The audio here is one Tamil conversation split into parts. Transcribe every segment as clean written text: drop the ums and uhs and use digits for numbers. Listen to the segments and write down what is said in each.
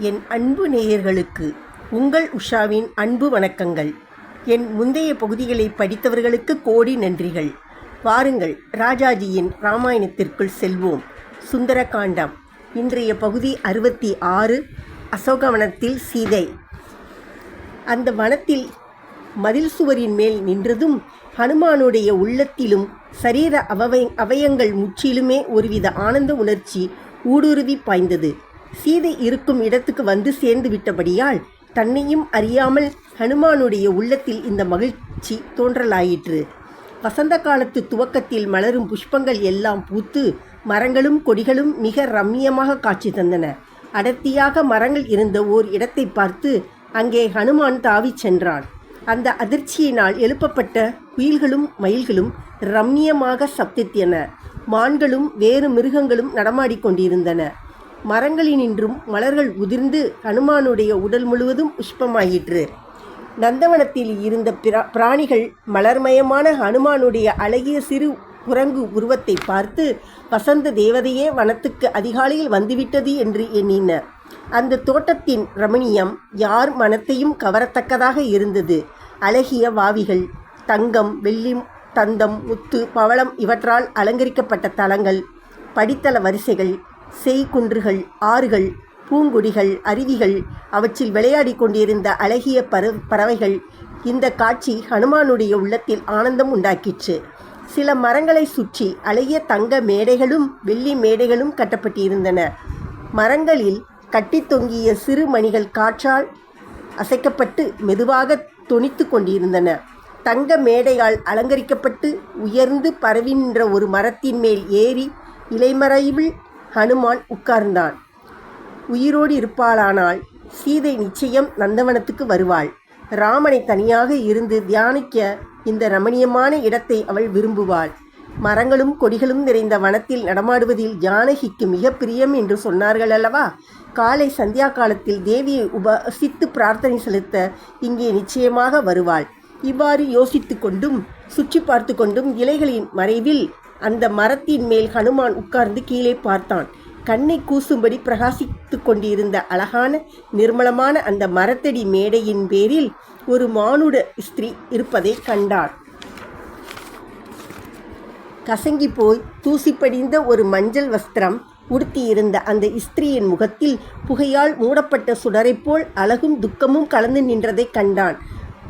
என் அன்பு நேயர்களுக்கு உங்கள் உஷாவின் அன்பு வணக்கங்கள். என் முந்தைய பகுதிகளை படித்தவர்களுக்கு கோடி நன்றிகள். வாருங்கள், ராஜாஜியின் ராமாயணத்திற்குள் செல்வோம். சுந்தரகாண்டம். இன்றைய பகுதி 66. அசோகவனத்தில் சீதை. அந்த வனத்தில் மதில் சுவரின் மேல் நின்றதும் ஹனுமானுடைய உள்ளத்திலும் சரீர அவயங்கள் முற்றிலுமே ஒருவித ஆனந்த உணர்ச்சி ஊடுருவி பாய்ந்தது. சீதை இருக்கும் இடத்துக்கு வந்து சேர்ந்து விட்டபடியால் தன்னையும் அறியாமல் ஹனுமானுடைய உள்ளத்தில் இந்த மகிழ்ச்சி தோன்றலாயிற்று. வசந்த காலத்து துவக்கத்தில் மலரும் புஷ்பங்கள் எல்லாம் பூத்து மரங்களும் கொடிகளும் மிக ரம்மியமாக காட்சி தந்தன. அடர்த்தியாக மரங்கள் இருந்த ஓர் இடத்தை பார்த்து அங்கே ஹனுமான் தாவிச் சென்றான். அந்த அதிர்ச்சியினால் எழுப்பப்பட்ட குயில்களும் மயில்களும் ரம்மியமாக சப்தித்தன. மான்களும் வேறு மிருகங்களும் நடமாடிக்கொண்டிருந்தன. மரங்களினின்றும் மலர்கள் உதிர்ந்து ஹனுமானுடைய உடல் முழுவதும் புஷ்பமாயிற்று. நந்தவனத்தில் இருந்த பிராணிகள் மலர்மயமான ஹனுமானுடைய அழகிய சிறு குரங்கு உருவத்தை பார்த்து வசந்த தேவதையே வனத்துக்கு அதிகாலையில் வந்துவிட்டது என்று எண்ணின. அந்த தோட்டத்தின் ரமணியம் யார் மனத்தையும் கவரத்தக்கதாக இருந்தது. அழகிய வாவிகள், தங்கம், வெள்ளி, தந்தம், முத்து, பவளம் இவற்றால் அலங்கரிக்கப்பட்ட தலங்கள், படித்தள வரிசைகள், செய்குன்றுகள், ஆறுகள், பூங்கொடிகள், அருவிகள், அவற்றில் விளையாடி கொண்டிருந்த அழகிய பறவைகள். இந்த காட்சி ஹனுமானுடைய உள்ளத்தில் ஆனந்தம் உண்டாக்கிற்று. சில மரங்களை சுற்றி அழகிய தங்க மேடைகளும் வெள்ளி மேடைகளும் கட்டப்பட்டிருந்தன. மரங்களில் கட்டி தொங்கிய சிறு மணிகள் காற்றால் அசைக்கப்பட்டு மெதுவாக தொனித்து கொண்டிருந்தன. தங்க மேடையால் அலங்கரிக்கப்பட்டு உயர்ந்து பரவி நின்ற ஒரு மரத்தின் மேல் ஏறி இலைமறைவில் ஹனுமான் உட்கார்ந்தான். உயிரோடு இருப்பாளானால் சீதை நிச்சயம் நந்தவனத்துக்கு வருவாள். ராமனை தனியாக இருந்து தியானிக்க இந்த ரமணீயமான இடத்தை அவள் விரும்புவாள். மரங்களும் கொடிகளும் நிறைந்த வனத்தில் நடமாடுவதில் ஜானகிக்கு மிக பிரியம் என்று சொன்னார்கள் அல்லவா? காலை சந்தியா காலத்தில் தேவியை உபாசித்து பிரார்த்தனை செலுத்த இங்கே நிச்சயமாக வருவாள். இவ்வாறு யோசித்து கொண்டும் சுற்றி பார்த்து கொண்டும் இலைகளின் மறைவில் அந்த மரத்தின் மேல் ஹனுமான் உட்கார்ந்து கீழே பார்த்தான். கண்ணை கூசும்படி பிரகாசித்து கொண்டிருந்த அழகான நிர்மலமான அந்த மரத்தடி மேடையின் பேரில் ஒரு மானுட ஸ்திரீ இருப்பதை கண்டான். கசங்கி போய் தூசி படிந்த ஒரு மஞ்சள் வஸ்திரம் உடுத்தியிருந்த அந்த ஸ்திரீயின் முகத்தில் புகையால் மூடப்பட்ட சுடரைப் போல் அழகும் துக்கமும் கலந்து நின்றதை கண்டான்.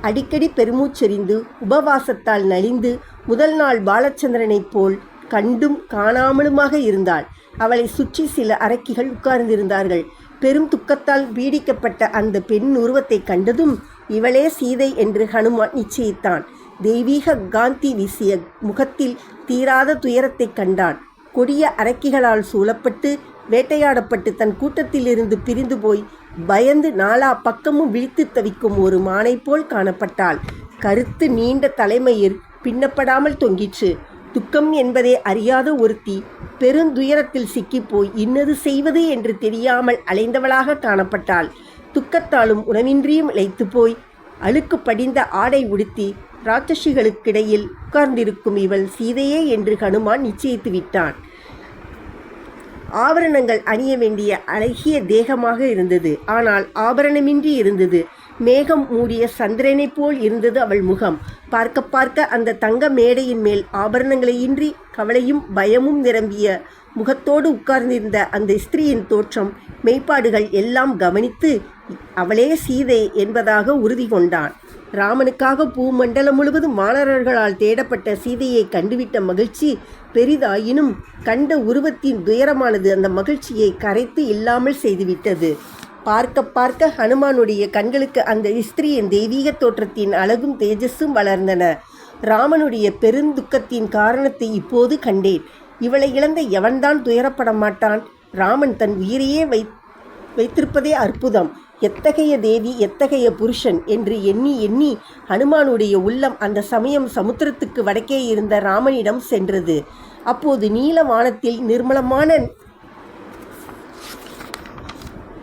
அடிக்கடி பெருமூச்செறிந்து உபவாசத்தால் நலிந்து முதல் நாள் பாலச்சந்திரனைப் போல் கண்டும் காணாமலுமாக இருந்தாள். அவளை சுற்றி சில அரக்கிகள் உட்கார்ந்திருந்தார்கள். பெரும் துக்கத்தால் பீடிக்கப்பட்ட அந்த பெண் உருவத்தை கண்டதும் இவளே சீதை என்று ஹனுமான் நிச்சயித்தான். தெய்வீக காந்தி வீசிய முகத்தில் தீராத துயரத்தை கண்டான். கொடிய அரக்கிகளால் சூழப்பட்டு வேட்டையாடப்பட்டு தன் கூட்டத்திலிருந்து பிரிந்து போய் பயந்து நாலா பக்கமும் விழித்து தவிக்கும் ஒரு மானை போல் காணப்பட்டாள். கருத்து நீண்ட தலைமயிர் பின்னப்படாமல் தொங்கிற்று. துக்கம் என்பதே அறியாத ஒருத்தி பெருந்துயரத்தில் சிக்கிப்போய் இன்னது செய்வது என்று தெரியாமல் அலைந்தவளாக காணப்பட்டாள். துக்கத்தாலும் உணவின்றியும் இளைத்து போய் அழுக்கு படிந்த ஆடை உடுத்தி ராட்சசிகளுக்கிடையில் உட்கார்ந்திருக்கும் இவள் சீதையே என்று ஹனுமான் நிச்சயித்து விட்டான். ஆபரணங்கள் அணிய வேண்டிய அழகிய தேகமாக இருந்தது. ஆனால் ஆபரணமின்றி இருந்தது. மேகம் மூடிய சந்திரனைப் போல் இருந்தது அவள் முகம். பார்க்க பார்க்க அந்த தங்க மேடையின் மேல் ஆபரணங்களையின்றி கவலையும் பயமும் நிரம்பிய முகத்தோடு உட்கார்ந்திருந்த அந்த ஸ்திரீயின் தோற்றம் மெய்ப்பாடுகள் எல்லாம் கவனித்து அவளே சீதை என்பதாக உறுதி கொண்டான். ராமனுக்காக பூமண்டலம் முழுவதும் வானரர்களால் தேடப்பட்ட சீதையை கண்டுவிட்ட மகிழ்ச்சி பெரிதாயினும் கண்ட உருவத்தின் துயரமானது அந்த மகிழ்ச்சியை கரைத்து இல்லாமல் செய்துவிட்டது. பார்க்க பார்க்க ஹனுமானுடைய கண்களுக்கு அந்த ஸ்திரீயின் தெய்வீக தோற்றத்தின் அழகும் தேஜஸும் வளர்ந்தன. ராமனுடைய பெருந்துக்கத்தின் காரணத்தை இப்போது கண்டேன். இவளை இழந்த எவன்தான் துயரப்பட மாட்டான்? ராமன் தன் உயிரையே வைத்திருப்பதே அற்புதம். எத்தகைய தேவி, எத்தகைய புருஷன் என்று எண்ணி எண்ணி ஹனுமானுடைய உள்ளம் அந்த சமயம் சமுத்திரத்துக்கு வடக்கே இருந்த ராமனிடம் சென்றது. அப்போது நீல வானத்தில் நிர்மலமான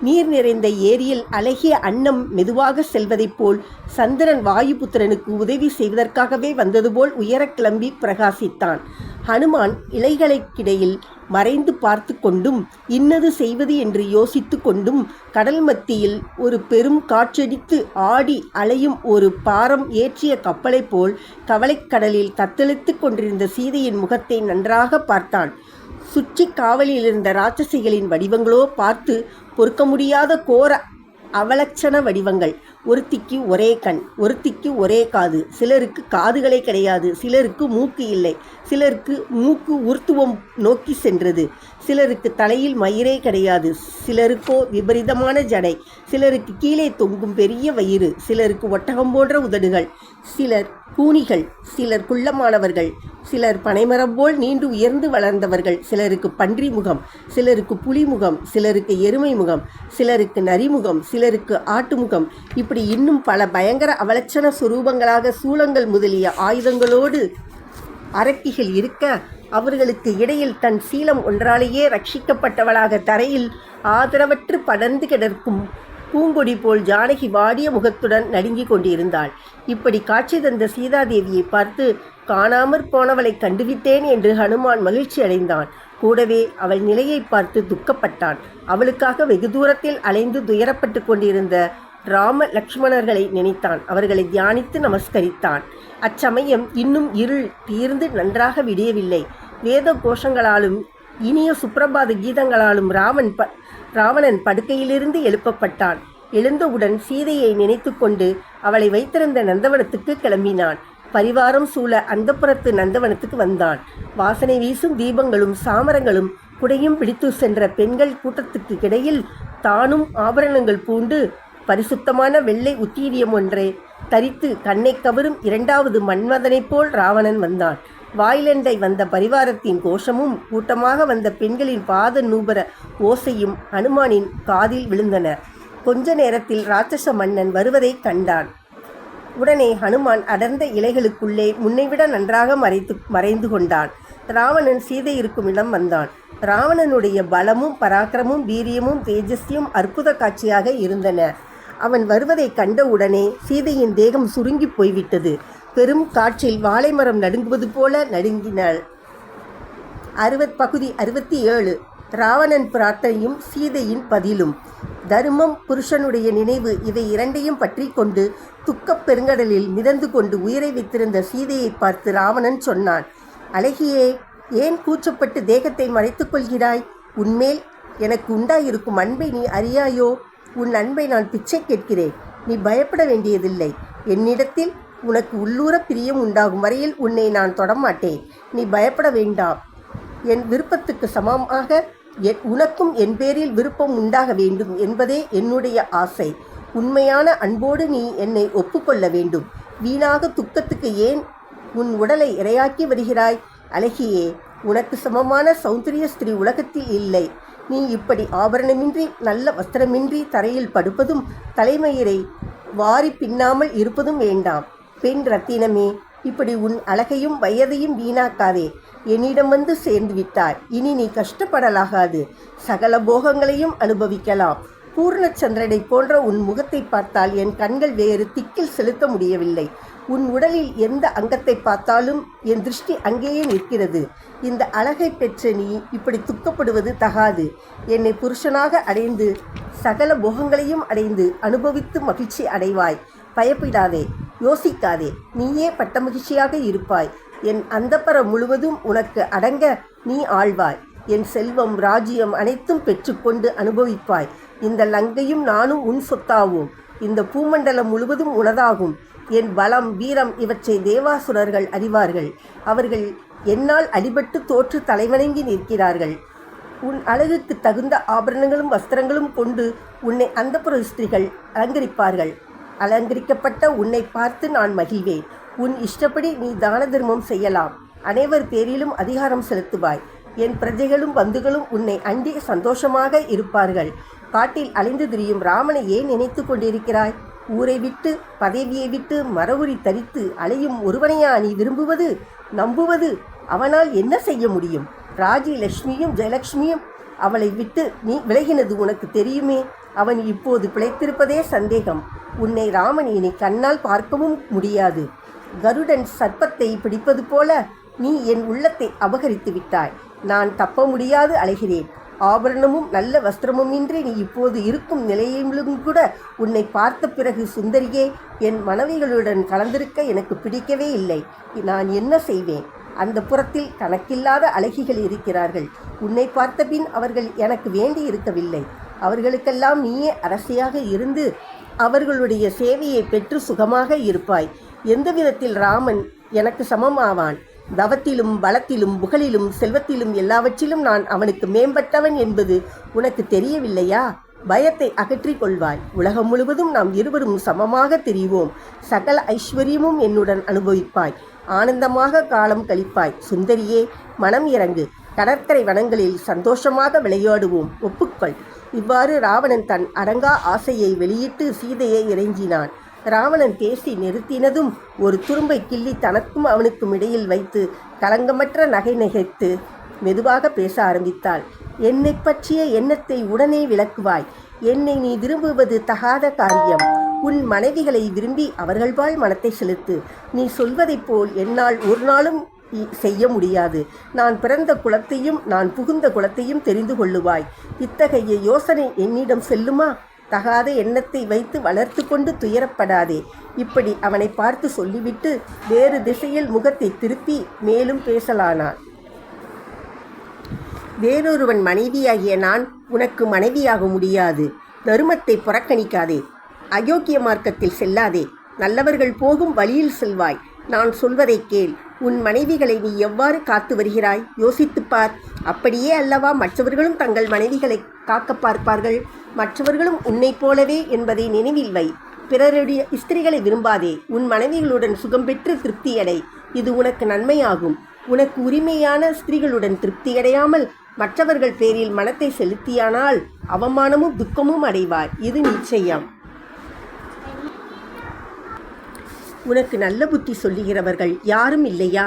நீர் நிறைந்த ஏரியில் அழகிய அன்னம் மெதுவாக செல்வதைப் போல் சந்திரன் வாயுபுத்திரனுக்கு உதவி செய்வதற்காகவே வந்தது போல் உயர கிளம்பி பிரகாசித்தான். ஹனுமான் இலைகளுக்கிடையில் மறைந்து பார்த்து கொண்டும் இன்னது செய்வது என்று யோசித்து கொண்டும் கடல் மத்தியில் ஒரு பெரும் காற்றடித்து ஆடி அலையும் ஒரு பாரம் ஏற்றிய கப்பலைப் போல் கவலைக்கடலில் தத்தளித்து கொண்டிருந்த சீதையின் முகத்தை நன்றாக பார்த்தான். சுற்றி காவலில் இருந்த ராட்சசிகளின் வடிவங்களோ பார்த்து பொறுக்க முடியாத கோர அவலட்சண வடிவங்கள். ஒருத்திக்கு ஒரே கண், ஒருத்திக்கு ஒரே காது, சிலருக்கு காதுகளே கிடையாது, சிலருக்கு மூக்கு இல்லை, சிலருக்கு மூக்கு ஊர்த்துவம் நோக்கி சென்றது, சிலருக்கு தலையில் மயிரே கிடையாது, சிலருக்கோ விபரீதமான ஜடை, சிலருக்கு கீழே தொங்கும் பெரிய வயிறு, சிலருக்கு ஒட்டகம் போன்ற உதடுகள், சிலர் கூனிகள், சிலர் குள்ளமானவர்கள், சிலர் பனைமரம் போல் நீண்டு உயர்ந்து வளர்ந்தவர்கள், சிலருக்கு பன்றி முகம், சிலருக்கு புலி முகம், சிலருக்கு எருமை முகம், சிலருக்கு நரிமுகம், சிலருக்கு ஆட்டு முகம், இப்படி இன்னும் பல பயங்கர அவலட்சண சுரூபங்களாக சூலங்கள் முதலிய ஆயுதங்களோடு அரக்கிகள் இருக்க, அவர்களுக்கு இடையில் தன் சீலம் ஒன்றாலேயே ரட்சிக்கப்பட்டவளாக தரையில் ஆதரவற்று படர்ந்து கிடக்கும் பூங்கொடி போல் ஜானகி வாடிய முகத்துடன் நடுங்கிக் கொண்டிருந்தாள். இப்படி காட்சி தந்த சீதாதேவியை பார்த்து காணாமற் போனவளை கண்டுவிட்டேன் என்று ஹனுமான் மகிழ்ச்சி அடைந்தான். கூடவே அவள் நிலையை பார்த்து துக்கப்பட்டான். அவளுக்காக வெகு தூரத்தில் அலைந்து துயரப்பட்டு கொண்டிருந்த ராம லக்ஷ்மணர்களை நினைத்தான். அவர்களை தியானித்து நமஸ்கரித்தான். அச்சமயம் இன்னும் இருள் தீர்ந்து நன்றாக விடியவில்லை. வேத கோஷங்களாலும் இனிய சுப்பிரபாத கீதங்களாலும் ராவணன் படுக்கையிலிருந்து எழுப்பப்பட்டான். எழுந்தவுடன் சீதையை நினைத்து கொண்டு அவளை வைத்திருந்த நந்தவனத்துக்கு கிளம்பினான். பரிவாரம் சூழ அந்தப்புறத்து நந்தவனத்துக்கு வந்தான். வாசனை வீசும் தீபங்களும் சாமரங்களும் குடையும் பிடித்து சென்ற பெண்கள் கூட்டத்துக்கு இடையில் தானும் ஆபரணங்கள் பூண்டு பரிசுத்தமான வெள்ளை உத்தீரியம் ஒன்றை தரித்து கண்ணை கவரும் இரண்டாவது மன்மதனைப் போல் ராவணன் வந்தான். வாயிலண்டை வந்த பரிவாரத்தின் கோஷமும் கூட்டமாக வந்த பெண்களின் பாத நூபர ஓசையும் ஹனுமானின் காதில் விழுந்தன. கொஞ்ச நேரத்தில் ராட்சச மன்னன் வருவதை கண்டான். உடனே ஹனுமான் அடர்ந்த இலைகளுக்குள்ளே முன்னைவிட நன்றாக மறைந்து கொண்டான். ராவணன் சீதை இருக்கும் இடம் வந்தான். ராவணனுடைய பலமும் பராக்கிரமும் வீரியமும் தேஜஸ்யும் அற்புத காட்சியாக இருந்தன. அவன் வருவதை கண்ட உடனே சீதையின் தேகம் சுருங்கி போய்விட்டது. பெரும் காற்றில் வாழைமரம் நடுங்குவது போல நடுங்கினாள். பகுதி 67. ராவணன் பிரார்த்தனையும் சீதையின் பதிலும். தர்மம், புருஷனுடைய நினைவு இவை இரண்டையும் பற்றி கொண்டு துக்கப் பெருங்கடலில் மிதந்து கொண்டு உயிரை வைத்திருந்த சீதையை பார்த்து ராவணன் சொன்னான். அழகியே, ஏன் கூச்சப்பட்டு தேகத்தை மறைத்துக் கொள்கிறாய்? உன்மேல் எனக்கு உண்டாயிருக்கும் அன்பை நீ அறியாயோ? உன் அன்பை நான் பிச்சை கேட்கிறேன். நீ பயப்பட வேண்டியதில்லை. என்னிடத்தில் உனக்கு உள்ளூர பிரியம் உண்டாகும் வரையில் உன்னை நான் தொடமாட்டேன். நீ பயப்பட வேண்டாம். என் விருப்பத்துக்கு சமமாக உனக்கும் என் பேரில் விருப்பம் உண்டாக வேண்டும் என்பதே என்னுடைய ஆசை. உண்மையான அன்போடு நீ என்னை ஒப்புக்கொள்ள வேண்டும். வீணாக துக்கத்துக்கு ஏன் உன் உடலை இரையாக்கி வருகிறாய்? அழகியே, உனக்கு சமமான சௌந்தரிய ஸ்திரீ உலகத்தில் இல்லை. நீ இப்படி ஆபரணமின்றி நல்ல வஸ்திரமின்றி தரையில் படுப்பதும் தலைமயிரை வாரி பின்னாமல் இருப்பதும் வேண்டாம். பெண் ரத்தினமே, இப்படி உன் அழகையும் வயதையும் வீணாக்காதே. என்னிடம் வந்து சேர்ந்து விட்டாய். இனி நீ கஷ்டப்படலாகாது. சகல போகங்களையும் அனுபவிக்கலாம். பூர்ணச்சந்திரனை போன்ற உன் முகத்தை பார்த்தால் என் கண்கள் வேறு திக்கில் செலுத்த முடியவில்லை. உன் உடலில் எந்த அங்கத்தை பார்த்தாலும் என் திருஷ்டி அங்கேயே நிற்கிறது. இந்த அழகை பெற்ற நீ இப்படி துக்கப்படுவது தகாது. என்னை புருஷனாக அடைந்து சகல போகங்களையும் அடைந்து அனுபவித்து மகிழ்ச்சி அடைவாய். பயப்படாதே, யோசிக்காதே. நீயே பட்ட மகிழ்ச்சியாக இருப்பாய். என் அந்தப்பரம் முழுவதும் உனக்கு அடங்க நீ ஆழ்வாய். என் செல்வம் ராஜ்யம் அனைத்தும் பெற்றுக்கொண்டு அனுபவிப்பாய். இந்த லங்கையும் நானும் உன் சொத்தாவோம். இந்த பூமண்டலம் முழுவதும் உனதாகும். என் பலம், வீரம் இவற்றை தேவாசுரர்கள் அறிவார்கள். அவர்கள் என்னால் அடிபட்டு தோற்று தலைவணங்கி நிற்கிறார்கள். உன் அழகுக்கு தகுந்த ஆபரணங்களும் வஸ்திரங்களும் கொண்டு உன்னை அந்தப்புர ஸ்திரீகள் அலங்கரிப்பார்கள். அலங்கரிக்கப்பட்ட உன்னை பார்த்து நான் மகிழ்வேன். உன் இஷ்டப்படி நீ தான தர்மம் செய்யலாம். அனைவர் பேரிலும் அதிகாரம் செலுத்துவாய். என் பிரஜைகளும் பந்துகளும் உன்னை அண்டி சந்தோஷமாக இருப்பார்கள். காட்டில் அலைந்து திரியும் ராமனை ஏன் நினைத்து கொண்டிருக்கிறாய்? ஊரை விட்டு பதவியை விட்டு மரவுரி தரித்து அலையும் ஒருவனையா நீ விரும்புவது, நம்புவது? அவனால் என்ன செய்ய முடியும்? ராஜலட்சுமியும் ஜெயலட்சுமியும் அவளை விட்டு நீ விலகினது உனக்கு தெரியுமே. அவன் இப்போது பிழைத்திருப்பதே சந்தேகம். உன்னை ராமன் இனி கண்ணால் பார்க்கவும் முடியாது. கருடன் சர்ப்பத்தை பிடிப்பது போல நீ என் உள்ளத்தை அபகரித்து விட்டாய். நான் தப்ப முடியாது அலைகிறேன். ஆபரணமும் நல்ல வஸ்திரமுமின்றி நீ இப்போது இருக்கும் நிலையிலும் கூட உன்னை பார்த்த பிறகு சுந்தரியே, என் மனைவிகளுடன் கலந்திருக்க எனக்கு பிடிக்கவே இல்லை. நான் என்ன செய்வேன்? அந்த புறத்தில் கணக்கில்லாத அழகிகள் இருக்கிறார்கள். உன்னை பார்த்த பின் அவர்கள் எனக்கு வேண்டி இருக்கவில்லை. அவர்களுக்கெல்லாம் நீயே அரசியாக இருந்து அவர்களுடைய சேவையை பெற்று சுகமாக இருப்பாய். எந்த விதத்தில் ராமன் எனக்கு சமமாவான்? தவத்திலும் பலத்திலும் புகழிலும் செல்வத்திலும் எல்லாவற்றிலும் நான் அவனுக்கு மேம்பட்டவன் என்பது உனக்கு தெரியவில்லையா? பயத்தை அகற்றிக் கொள்வாய். உலகம் முழுவதும் நாம் இருவரும் சமமாக தெரிவோம். சகல ஐஸ்வர்யமும் என்னுடன் அனுபவிப்பாய். ஆனந்தமாக காலம் கழிப்பாய். சுந்தரியே, மனம் இறங்கு. கடற்கரை வனங்களில் சந்தோஷமாக விளையாடுவோம். ஒப்புக்கொள். இவ்வாறு ராவணன் தன் அடங்கா ஆசையை வெளியிட்டு சீதையை இறைஞ்சினான். ராவணன் பேசி நிறுத்தினதும் ஒரு துரும்பை கிள்ளி தனக்கும் அவனுக்கும் இடையில் வைத்து களங்கமற்ற நகை நகைத்து மெதுவாக பேச ஆரம்பித்தாள். என்னை பற்றிய எண்ணத்தை உடனே விளக்குவாய். என்னை நீ விரும்புவது தகாத காரியம். உன் மனைவிகளை விரும்பி அவர்கள்பால் மனத்தை செலுத்து. நீ சொல்வதைப் போல் என்னால் ஒரு நாளும் செய்ய முடியாது. நான் பிறந்த குலத்தையும் நான் புகுந்த குலத்தையும் தெரிந்து கொள்ளுவாய். இத்தகைய யோசனை என்னிடம் செல்லுமா? தகாத எண்ணத்தை வைத்து வளர்த்து கொண்டு துயரப்படாதே. இப்படி அவனை பார்த்து சொல்லிவிட்டு வேறு திசையில் முகத்தை திருப்பி மேலும் பேசலானாள். வேறொருவன் மனைவியாகிய நான் உனக்கு மனைவியாக முடியாது. தருமத்தை புறக்கணிக்காதே. அயோக்கிய மார்க்கத்தில் செல்லாதே. நல்லவர்கள் போகும் வழியில் செல்வாய். நான் சொல்வதை கேள். உன் மனைவிகளை நீ எவ்வாறு காத்து வருகிறாய்? யோசித்துப்பார். அப்படியே அல்லவா மற்றவர்களும் தங்கள் மனைவிகளை காக்க பார்ப்பார்கள். மற்றவர்களும் உன்னை போலவே என்பதை நினைவில் வை. பிறருடைய ஸ்திரீகளை விரும்பாதே. உன் மனைவிகளுடன் சுகம் பெற்று திருப்தியடை. இது உனக்கு நன்மையாகும். உனக்கு உரிமையான ஸ்திரீகளுடன் திருப்தியடையாமல் மற்றவர்கள் பேரில் மனத்தை செலுத்தியானால் அவமானமும் துக்கமும் அடைவாய். இது நிச்சயம். உனக்கு நல்ல புத்தி சொல்லுகிறவர்கள் யாரும் இல்லையா?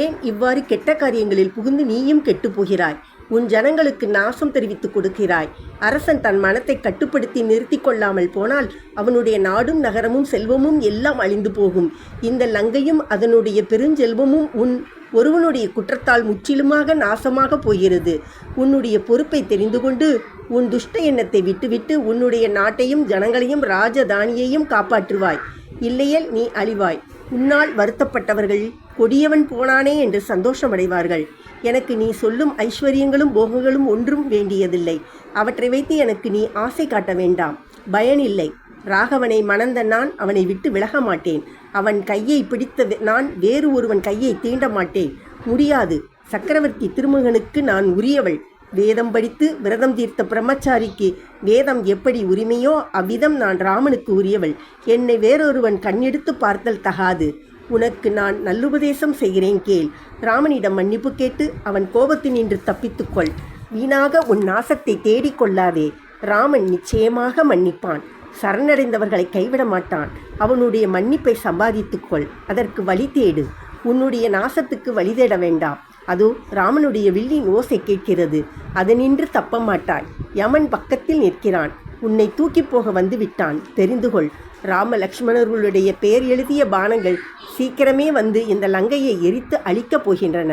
ஏன் இவ்வாறு கெட்ட காரியங்களில் புகுந்து நீயும் கெட்டு போகிறாய்? உன் ஜனங்களுக்கு நாசம் தெரிவித்து கொடுக்கிறாய். அரசன் தன் மனத்தை கட்டுப்படுத்தி நிறுத்தி கொள்ளாமல் போனால் அவனுடைய நாடும் நகரமும் செல்வமும் எல்லாம் அழிந்து போகும். இந்த லங்கையும் அதனுடைய பெருஞ்செல்வமும் உன் ஒருவனுடைய குற்றத்தால் முற்றிலுமாக நாசமாக போகிறது. உன்னுடைய பொறுப்பை தெரிந்து கொண்டு உன் துஷ்ட எண்ணத்தை விட்டுவிட்டு உன்னுடைய நாட்டையும் ஜனங்களையும் ராஜதானியையும் காப்பாற்றுவாய். இல்லையேல் நீ அழிவாய். உன்னால் வருத்தப்பட்டவர்கள் கொடியவன் போனானே என்று சந்தோஷமடைவார்கள். எனக்கு நீ சொல்லும் ஐஸ்வர்யங்களும் போகங்களும் ஒன்றும் வேண்டியதில்லை. அவற்றை வைத்து எனக்கு நீ ஆசை காட்ட வேண்டாம். பயனில்லை. ராகவனை மணந்த நான் அவனை விட்டு விலக மாட்டேன். அவன் கையை பிடித்த நான் வேறு ஒருவன் கையை தீண்ட மாட்டேன். முடியாது. சக்கரவர்த்தி திருமகனுக்கு நான் உரியவள். வேதம் படித்து விரதம் தீர்த்த பிரம்மச்சாரிக்கு வேதம் எப்படி உரிமையோ அவ்விதம் நான் ராமனுக்கு உரியவள். என்னை வேறொருவன் கண்ணெடுத்து பார்த்தல் தகாது. உனக்கு நான் நல்லுபதேசம் செய்கிறேன் கேள். ராமனிடம் மன்னிப்பு கேட்டு அவன் கோபத்தினின்று தப்பித்துக்கொள். வீணாக உன் நாசத்தை தேடிக்கொள்ளாதே. ராமன் நிச்சயமாக மன்னிப்பான். சரணடைந்தவர்களை கைவிட மாட்டான். அவனுடைய மன்னிப்பை சம்பாதித்துக்கொள். அதற்கு வழி தேடு. உன்னுடைய நாசத்துக்கு வழி தேட வேண்டாம். அதோ ராமனுடைய வில்லின் ஓசை கேட்கிறது. அதனின்று தப்ப மாட்டாய். யமன் பக்கத்தில் நிற்கிறான். உன்னை தூக்கி போக வந்து விட்டான். தெரிந்து கொள். ராம லக்ஷ்மணர்களுடைய பெயர் எழுதிய பானங்கள் சீக்கிரமே வந்து இந்த லங்கையை எரித்து அழிக்கப் போகின்றன.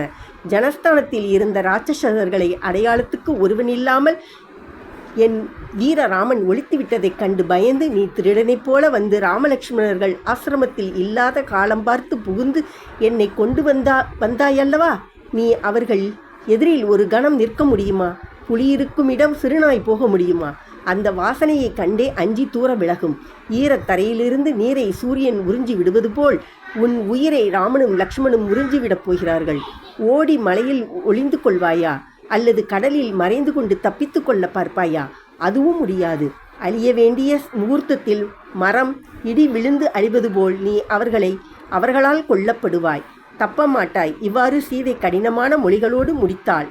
ஜனஸ்தானத்தில் இருந்த ராட்சசர்களை அடையாளத்துக்கு ஒருவனில்லாமல் என் வீர ராமன் ஒழித்து விட்டதைக் கண்டு பயந்து நீ திருடனைப் போல வந்து ராமலக்ஷ்மணர்கள் ஆசிரமத்தில் இல்லாத காலம் பார்த்து புகுந்து என்னை கொண்டு வந்தாயல்லவா? நீ அவர்கள் எதிரில் ஒரு கணம் நிற்க முடியுமா? புலியிருக்கும் இடம் சிறுநாய் போக முடியுமா? அந்த வாசனையை கண்டே அஞ்சி தூர விலகும். ஈரத்தரையிலிருந்து நீரை சூரியன் உறிஞ்சி விடுவது போல் உன் உயிரை ராமனும் லக்ஷ்மணும் உறிஞ்சிவிடப் போகிறார்கள். ஓடி மலையில் ஒளிந்து கொள்வாயா? அல்லது கடலில் மறைந்து கொண்டு தப்பித்து கொள்ள பார்ப்பாயா? அதுவும் முடியாது. அழிய வேண்டிய முகூர்த்தத்தில் மரம் இடி விழுந்து அழிவது போல் நீ அவர்களால் கொல்லப்படுவாய். தப்ப மாட்டாய். இவ்வாறு சீதை கடினமான மொழிகளோடு முடித்தாள்.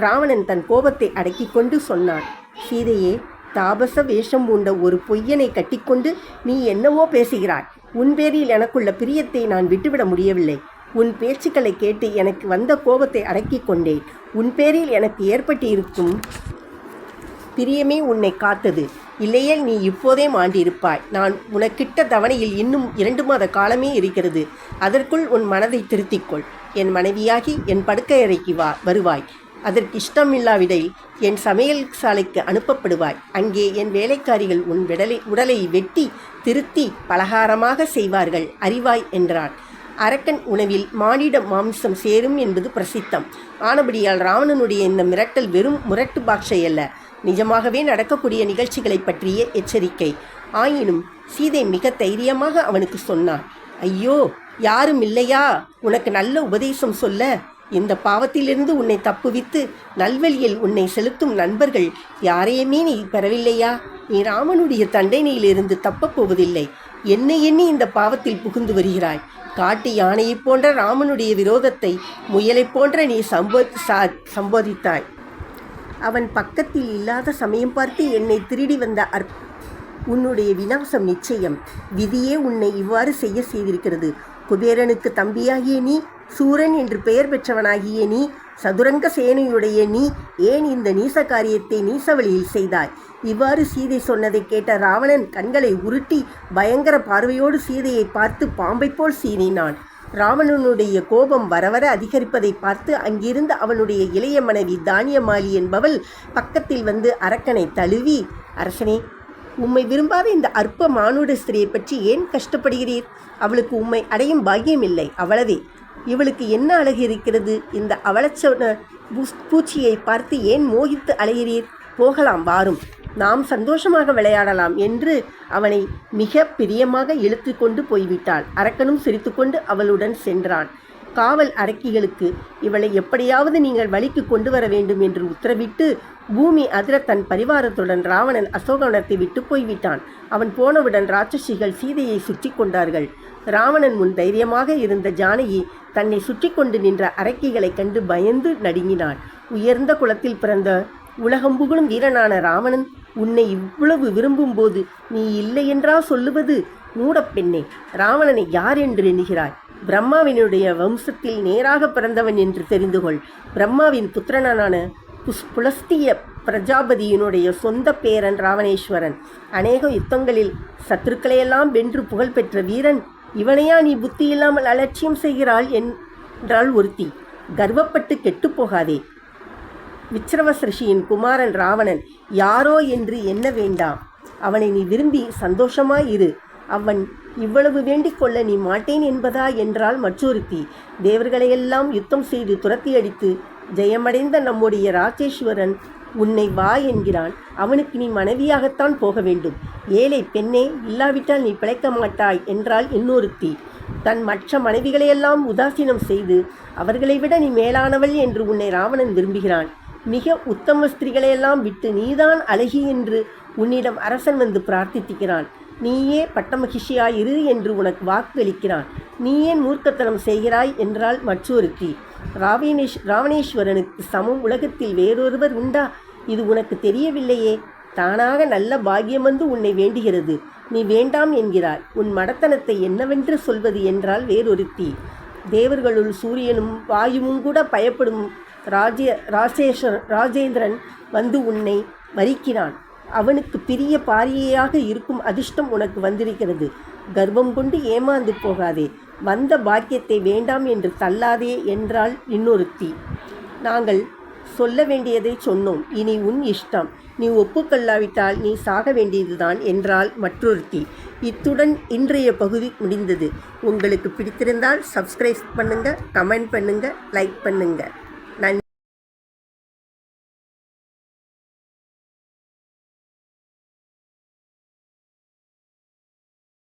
ராவணன் தன் கோபத்தை அடக்கிக் கொண்டு சொன்னான். சீதையே, தாபச வேஷம் பூண்ட ஒரு பொய்யனை கட்டிக்கொண்டு நீ என்னவோ பேசுகிறாய். உன் பேரில் எனக்குள்ள பிரியத்தை நான் விட்டுவிட முடியவில்லை. உன் பேச்சுக்களை கேட்டு எனக்கு வந்த கோபத்தை அடக்கிக் கொண்டேன். உன் பேரில் எனக்கு ஏற்பட்டிருக்கும் பிரியமே உன்னை காத்தது. இல்லையேல் நீ இப்போதே மாண்டிருப்பாய். நான் உனக்கிட்ட தவணையில் இன்னும் 2 மாத காலமே இருக்கிறது. அதற்குள் உன் மனதை திருத்திக்கொள். என் மனைவியாகி என் படுக்கையறைக்கு வருவாய். அதற்கு இஷ்டமில்லாவிடில் என் சமையல் சாலைக்கு அனுப்பப்படுவாய். அங்கே என் வேலைக்காரிகள் உன் உடலை வெட்டி திருத்தி பலகாரமாக செய்வார்கள், அறிவாய் என்றான். அரக்கன் உணவில் மானிட மாம்சம் சேரும் என்பது பிரசித்தம். ஆனபடியால் ராவணனுடைய இந்த மிரட்டல் வெறும் முரட்டு பாஷை அல்ல, நிஜமாகவே நடக்கக்கூடிய நிகழ்ச்சிகளை பற்றிய எச்சரிக்கை. ஆயினும் சீதை மிக தைரியமாக அவனுக்கு சொன்னான். ஐயோ, யாரும் இல்லையா உனக்கு நல்ல உபதேசம் சொல்ல? இந்த பாவத்திலிருந்து உன்னை தப்புவித்து நல்வழியில் உன்னை செலுத்தும் நண்பர்கள் யாரையுமே நீ பெறவில்லையா? நீ ராமனுடைய தண்டனையிலிருந்து தப்பப் போவதில்லை. என்னை எண்ணி இந்த பாவத்தில் புகுந்து வருகிறாய். காட்டு யானையைப் போன்ற ராமனுடைய விரோதத்தை முயலைப் போன்ற நீ சம்போதித்தாய். அவன் பக்கத்தில் இல்லாத சமயம் பார்த்து என்னை திருடி வந்த உன்னுடைய விநாசம் நிச்சயம். விதியே உன்னை இவ்வாறு செய்திருக்கிறது. குபேரனுக்கு தம்பியாகிய நீ, சூரன் என்று பெயர் பெற்றவனாகிய நீ, சதுரங்க சேனையுடைய நீ ஏன் இந்த நீச காரியத்தை நீச வழியில் செய்தாய்? இவ்வாறு சீதை சொன்னதை கேட்ட ராவணன் கண்களை உருட்டி பயங்கர பார்வையோடு சீதையை பார்த்து பாம்பை போல் சீறினான். ராவணனுடைய கோபம் வரவர அதிகரிப்பதை பார்த்து அங்கிருந்த அவனுடைய இளைய மனைவி தானியமாலி என்பவள் பக்கத்தில் வந்து அரக்கனை தழுவி, அரசனே, உம்மை விரும்பாத இந்த அற்ப மானுட ஸ்திரியை பற்றி ஏன் கஷ்டப்படுகிறீர்? அவளுக்கு உம்மை அடையும் பாக்கியமில்லை, அவ்வளவே. இவளுக்கு என்ன அழகு இருக்கிறது? இந்த அவலட்சண பூச்சியை பார்த்து ஏன் மோகித்து அலைகிறீர்? போகலாம், வாரும், நாம் சந்தோஷமாக விளையாடலாம் என்று அவனை மிக பிரியமாக இழுத்து கொண்டு போய்விட்டாள். அரக்கனும் சிரித்துக்கொண்டு அவளுடன் சென்றான். காவல் அரக்கிகளுக்கு இவளை எப்படியாவது நீங்கள் வழிக்கு கொண்டு வர வேண்டும் என்று உத்தரவிட்டு பூமி அதிர தன் பரிவாரத்துடன் ராவணன் அசோகவனத்தை விட்டு போய்விட்டான். அவன் போனவுடன் ராட்சசிகள் சீதையை சுற்றி கொண்டார்கள். ராவணன் முன் தைரியமாக இருந்த ஜானகி தன்னை சுற்றி கொண்டு நின்ற அரக்கிகளை கண்டு பயந்து நடுங்கினாள். உயர்ந்த குலத்தில் பிறந்த உலகம் புகழும் வீரனான ராவணன் உன்னை இவ்வளவு விரும்பும் போது நீ இல்லை என்றா சொல்லுவது? மூடப்பெண்ணே, ராவணனை யார் என்று எண்ணுகிறாய்? பிரம்மாவினுடைய வம்சத்தில் நேராக பிறந்தவன் என்று தெரிந்து கொள். பிரம்மாவின் புத்திரனான புலஸ்திய பிரஜாபதியினுடைய சொந்த பேரன் ராவணேஸ்வரன். அநேக யுத்தங்களில் சத்துருக்களையெல்லாம் வென்று புகழ்பெற்ற வீரன். இவனையா நீ புத்தி இல்லாமல் அலட்சியம் செய்கிறாள் என்றாள் ஒருத்தி. கர்வப்பட்டு கெட்டுப்போகாதே. விச்ரவஸ் ரிஷியின் குமாரன் ராவணன் யாரோ என்று எண்ண வேண்டாம். அவனை நீ விரும்பி சந்தோஷமாயிரு. அவன் இவ்வளவு வேண்டிக் கொள்ள நீ மாட்டேன் என்பதா என்றால் மற்றொருத்தி. தேவர்களையெல்லாம் யுத்தம் செய்து துரத்தி அடித்து ஜெயமடைந்த நம்முடைய ராஜேஸ்வரன் உன்னை வா என்கிறான். அவனுக்கு நீ மனைவியாகத்தான் போக வேண்டும். ஏழை பெண்ணே, இல்லாவிட்டால் நீ பிழைக்க மாட்டாய் என்றால் இன்னொருத்தி. தன் மற்ற மனைவிகளையெல்லாம் உதாசீனம் செய்து அவர்களை விட நீ மேலானவள் என்று உன்னை ராவணன் விரும்புகிறான். மிக உத்தம ஸ்திரீகளையெல்லாம் விட்டு நீதான் அழகி என்று உன்னிடம் அரசன் வந்து பிரார்த்திக்கிறான். நீயே பட்டமகிஷியாயிரு என்று உனக்கு வாக்கு அளிக்கிறான். நீ ஏன் மூர்க்கத்தனம் செய்கிறாய் என்றால் மற்றொருத்தி. ராவணேஸ்வரனுக்கு சமம் உலகத்தில் வேறொருவர் உண்டா? இது உனக்கு தெரியவில்லையே. தானாக நல்ல பாக்கியம் வந்து உன்னை வேண்டுகிறது, நீ வேண்டாம் என்கிறாய். உன் மடத்தனத்தை என்னவென்று சொல்வது என்றால் வேறொருத்தி. தேவர்களுள் சூரியனும் வாயுவும் கூட பயப்படும் ராஜேந்திரன் வந்து உன்னை வரிக்கிறான். அவனுக்கு பிரிய பாரியையாக இருக்கும் அதிர்ஷ்டம் உனக்கு வந்திருக்கிறது. கர்வம் கொண்டு ஏமாந்து போகாதே. வந்த பாக்கியத்தை வேண்டாம் என்று தள்ளாதே என்றால் இன்னொருத்தி. நாங்கள் சொல்ல வேண்டியதை சொன்னோம், இனி உன் இஷ்டம். நீ ஒப்புக்கொள்ளாவிட்டால் நீ சாக வேண்டியதுதான் என்றால் மற்றொருத்தி. இத்துடன் இன்றைய பகுதி முடிந்தது. உங்களுக்கு பிடித்திருந்தால் சப்ஸ்கிரைப் பண்ணுங்கள், கமெண்ட் பண்ணுங்கள், லைக் பண்ணுங்கள்.